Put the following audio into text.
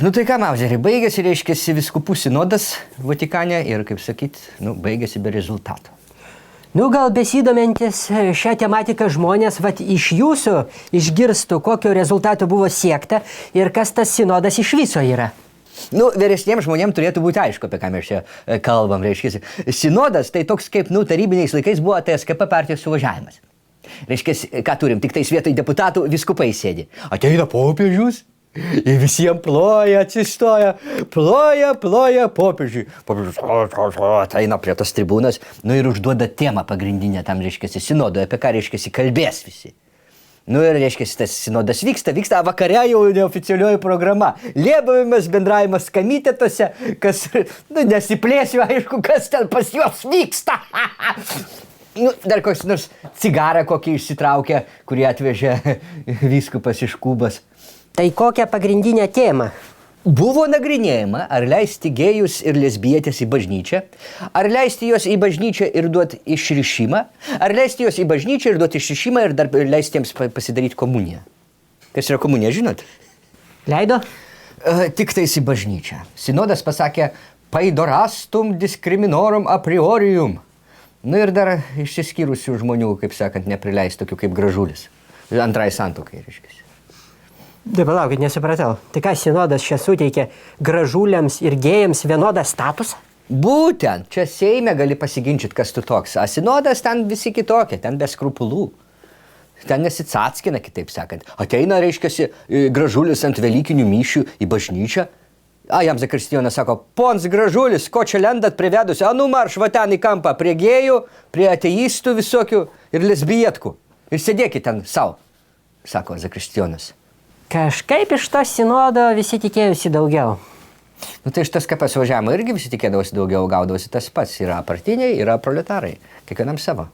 Nu tai ką, Mauzeri, baigėsi, reiškiasi, vyskupų sinodas Vatikane ir, kaip sakyt, baigėsi be rezultato. Nu, gal besidomintis šią tematiką žmonės iš jūsų išgirstų, kokio rezultato buvo siekta ir kas tas sinodas iš viso yra. Nu, vyresniems žmonėms turėtų būti aišku, apie ką mes čia kalbam, reiškiasi. Sinodas tai toks kaip, tarybiniais laikais buvo TSKP partijos suvažiavimas. Reiškiasi, ką turim, tik tais vietoj deputatų viskupai sėdi. Ateina popiežius. Ir visiems ploja, atsistoja, ploja popiežiui. Popiežius ateina prie tos tribūnos, ir užduoda temą pagrindinę tam, reiškiasi, sinodui, apie ką, reiškiasi, kalbės visi. Ir, reiškiasi, tas sinodas vyksta, vakare jau neoficialioji programa. Lėbavimas, bendravimas komitetuose, kas, nesiplėsiu, aišku, kas ten pas juos vyksta. Dar koks nors cigarą kokį išsitraukia, kurį atvežė vyskupas iš Kubos. Tai kokia pagrindinė tema? Buvo nagrinėjama, ar leisti gėjus ir lesbietės į bažnyčią, ar leisti juos į bažnyčią ir duoti išrišimą, ar leisti juos į bažnyčią ir duoti išrišimą ir dar leisti jiems pasidaryti komuniją. Kas yra komunija, žinot? Leido? Tik tais į bažnyčią. Sinodas pasakė, paidorastum discriminorum a priorium. Ir dar išsiskyrusių žmonių, kaip sakant, neprileis tokių kaip Gražulis. Antrai santuokai, reiškia. Tai palaukit, nesupratau. Tai ką sinodas čia suteikia gražuliams ir gėjams vienodą statusą? Būtent, čia Seime gali pasiginčyti, kas tu toks. A sinodas ten visi kitokie, ten be skrupulų. Ten nesitsatskina, kitaip sakant. Ateina, reiškiasi, Gražulis ant velykinių mišių į bažnyčią. Jam Zakristijonas sako, pons Gražulis, ko čia lendat privedusi? Marš va ten į kampą prie gėjų, prie ateistų visokių ir lesbietkų. Ir sėdėkit ten savo, sako Zakristijonas. Kažkaip iš to sinodo visi tikėjusi daugiau. Tai iš tas KP suvažiavimo irgi visi tikėdavosi daugiau, gaudavosi tas pats. Yra partiniai, yra proletarai. Kiekvienam savo.